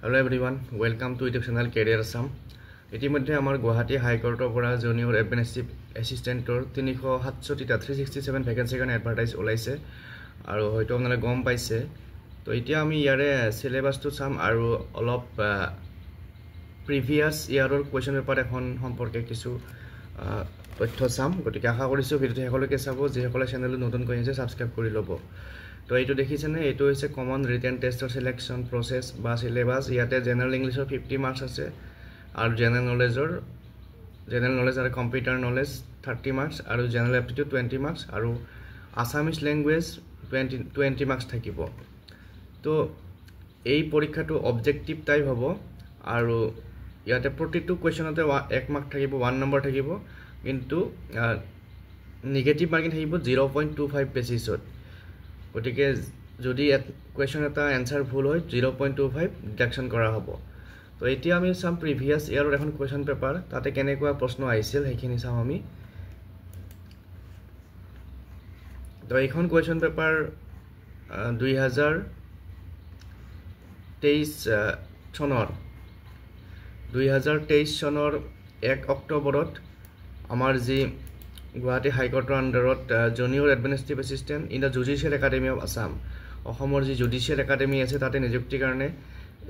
Hello everyone, welcome to YouTube channel Career Assam. ইতিমধ্যে আমাৰ গুৱাহাটী হাইকোৰ্টৰ পৰা জুনিয়ৰ এডমিনিষ্ট্ৰেটিভ এছিষ্টেণ্টৰ 367 ভেকেন্সিৰ কাৰণে এডভাৰটাইজ ওলাইছে আৰু হয়তো আপোনালোকে গম পাইছে। তো এতিয়া আমি ইয়াৰে সিলেবাসটো চাম আৰু অলপ প্ৰিভিয়াছ ইয়াৰৰ কোৱেশ্চন পেপাৰ এখন সম্পৰ্কে কিছু তথ্য চাম। গতিকে আশা কৰিছোঁ ভিডিঅ'টো শেষলৈকে চাব। যিসকলে চেনেলটো নতুনকৈ আহিছে ছাবস্ক্ৰাইব কৰি ল'ব। তো এইটো দেখিছেনে, এইটো হৈছে কমন ৰিটেন টেষ্টৰ সিলেকশ্যন প্ৰচেছ বা সিলেবাস। ইয়াতে জেনেৰেল ইংলিছৰ 50 মাৰ্কছ আছে আৰু জেনেৰেল নলেজ আৰু কম্পিউটাৰ নলেজ 30 মাৰ্কছ আৰু জেনেৰেল এপ্টিটিউড 20 মাৰ্কছ আৰু আছামিজ লেংগুৱেজ 20 মাৰ্কছ থাকিব। তো এই পৰীক্ষাটো অবজেক্টিভ টাইপ হ'ব আৰু ইয়াতে প্ৰতিটো কুৱেশ্যনতে 1 মাৰ্ক থাকিব, 1 নম্বৰ থাকিব, কিন্তু নিগেটিভ মাৰ্কিং থাকিব 0.25 বেচিছত। গতিকে যদি কুৱেশ্যন এটা এনচাৰ ভুল হয় 0.25 ডিডাকশ্যন কৰা হ'ব। তো এতিয়া আমি চাম প্ৰিভিয়াছ ইয়াৰৰ এখন কুৱেশ্যন পেপাৰ, তাতে কেনেকুৱা প্ৰশ্ন আহিছিল সেইখিনি চাম আমি। তো এইখন কুৱেশ্যন পেপাৰ 2023 চনৰ 1 অক্টোবৰত আমাৰ যি গুৱাহাটী হাইকোৰ্টৰ আণ্ডাৰত junior administrative assistant in the judicial academy of Assam, অসমৰ যি জুডিচিয়েল একাডেমি আছে তাতে নিযুক্তিৰ কাৰণে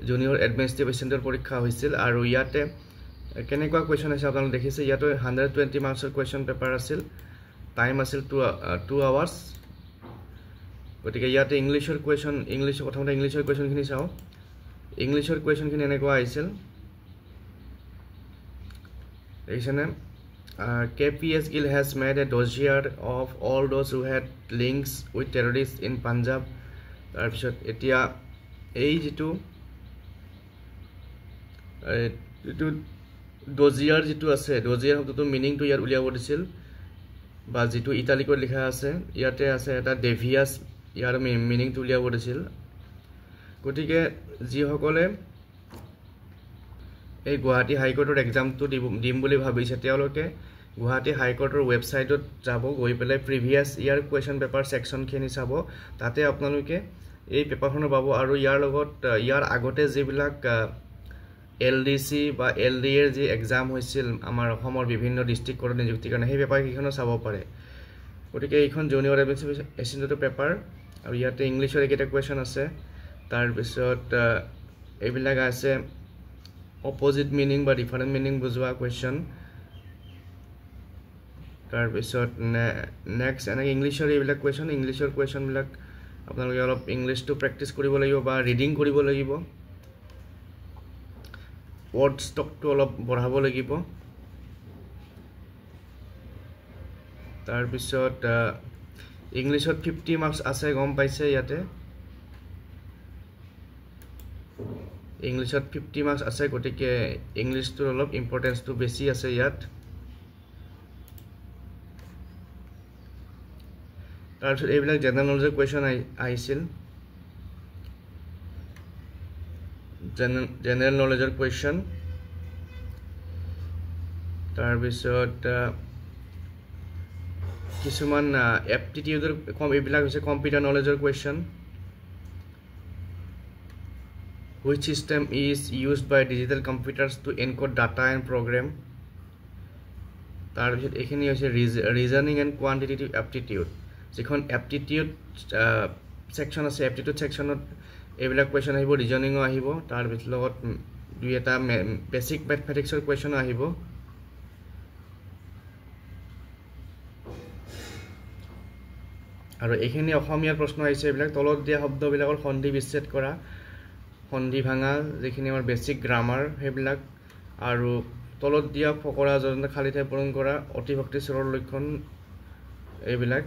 জুনিয়ৰ এডমিনিষ্ট্ৰেটিভ এছিষ্টেণ্টৰ পৰীক্ষা হৈছিল। আৰু ইয়াতে কেনেকুৱা কুৱেশ্যন আছে আপোনালোকে দেখিছে। ইয়াতে 120 মাৰ্কছৰ কুৱেশ্যন পেপাৰ আছিল, টাইম আছিল 2 আৱাৰ্ছ। গতিকে ইয়াতে প্ৰথমতে ইংলিছৰ কুৱেশ্যনখিনি চাওঁ। ইংলিছৰ কুৱেশ্যনখিনি এনেকুৱা আহিছিল, দেখিছেনে? KPS Gill has made a dossier of all those who had links with terrorists in Punjab. তাৰপিছত এতিয়া এই যিটো ডজিয়াৰ যিটো আছে, ডজিয়াৰ শব্দটো মিনিংটো ইয়াত উলিয়াব দিছিল, বা যিটো ইটালিকত লিখা আছে ইয়াতে আছে এটা ডেভিয়াছ, ইয়াৰ মিনিংটো উলিয়াব দিছিল। গতিকে যিসকলে এই গুৱাহাটী হাইকোৰ্টৰ এক্সামটো দিম বুলি ভাবিছে তেওঁলোকে গুৱাহাটী হাইকোৰ্টৰ ৱেবছাইটত যাব, গৈ পেলাই প্ৰিভিয়াছ ইয়াৰ কুৱেশ্যন পেপাৰ ছেকশ্যনখিনি চাব। তাতে আপোনালোকে এই পেপাৰখনো পাব। আৰু ইয়াৰ লগত ইয়াৰ আগতে যিবিলাক LDC বা LDA যি এক্সাম হৈছিল আমাৰ অসমৰ বিভিন্ন ডিষ্ট্ৰিক্ট কোৰ্টৰ নিযুক্তিৰ কাৰণে, সেই পেপাৰকেইখনো চাব পাৰে। গতিকে এইখন জুনিয়ৰ এডমিনিষ্ট্ৰেটিভ এছিষ্টেণ্টৰ পেপাৰ আৰু ইয়াতে ইংলিছৰ এইকেইটা কুৱেশ্যন আছে। তাৰপিছত এইবিলাক আছে অপজিট মিনিং বা ডিফাৰেণ্ট মিনিং বুজোৱা কুৱেশ্যন। তাৰপিছত নেক্সট এনেকৈ ইংলিছৰ এইবিলাক কুৱেশ্যন। ইংলিছৰ কুৱেশ্যনবিলাক আপোনালোকে অলপ ইংলিছটো প্ৰেক্টিছ কৰিব লাগিব বা ৰিডিং কৰিব লাগিব, ৱৰ্ড ষ্টকটো অলপ বঢ়াব লাগিব। তাৰপিছত ইংলিছত 50 মাৰ্কছ আছে, গম পাইছে ইয়াতে ইংলিছত 50 মাৰ্কছ আছে। গতিকে ইংলিছটোৰ অলপ ইম্পৰ্টেঞ্চটো বেছি আছে ইয়াত। তাৰপিছত এইবিলাক জেনেৰেল নলেজৰ কুৱেশ্যন আহিছিল, জেনেৰেল নলেজৰ কুৱেশ্যন। তাৰপিছত কিছুমান এপ্টিটিউডৰ এইবিলাক হৈছে কম্পিউটাৰ নলেজৰ question. Which system is used by digital computers to encode data and program? তাৰপিছত এইখিনি হৈছে ৰিজনিং এণ্ড কোৱান্টিটেটিভ এপ্টিটিউড। যিখন এপ্টিটিউড ছেকশ্যন আছে, এপ্টিটিউড ছেকশ্যনত এইবিলাক কুৱেশ্যন আহিব, ৰিজনিঙো আহিব, তাৰ লগত 2-এটা বেছিক মেথমেটিক্সৰ কুৱেশ্যনো আহিব। আৰু এইখিনি অসমীয়াৰ প্ৰশ্ন আহিছে। এইবিলাক তলত দিয়া শব্দবিলাকৰ সন্ধি বিচ্ছেদ কৰা, সন্ধি ভাঙা, যিখিনি আমাৰ বেছিক গ্ৰামাৰ সেইবিলাক, আৰু তলত দিয়া ফকৰা যোজনা, খালী ঠাই পূৰণ কৰা, অতিভক্তি স্বৰৰ লক্ষণ, এইবিলাক।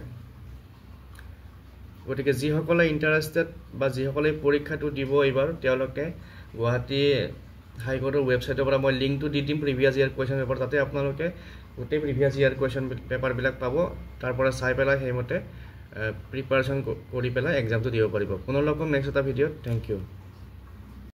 গতিকে যিসকলে ইণ্টাৰেষ্টেড বা যিসকলে পৰীক্ষাটো দিব এইবাৰ, তেওঁলোকে গুৱাহাটী হাইকোৰ্টৰ ৱেবছাইটৰ পৰা মই লিংকটো দি দিম প্ৰিভিয়াছ ইয়াৰ কুৱেশ্যন পেপাৰ। তাতে আপোনালোকে গোটেই প্ৰিভিয়াছ ইয়াৰ কুৱেশ্যন পেপাৰবিলাক পাব। তাৰ পৰা চাই পেলাই সেইমতে প্ৰিপাৰেশ্যন কৰি পেলাই এক্সামটো দিব পাৰিব। পুনৰ লগ পাম নেক্সট এটা ভিডিঅ'ত। Thank U.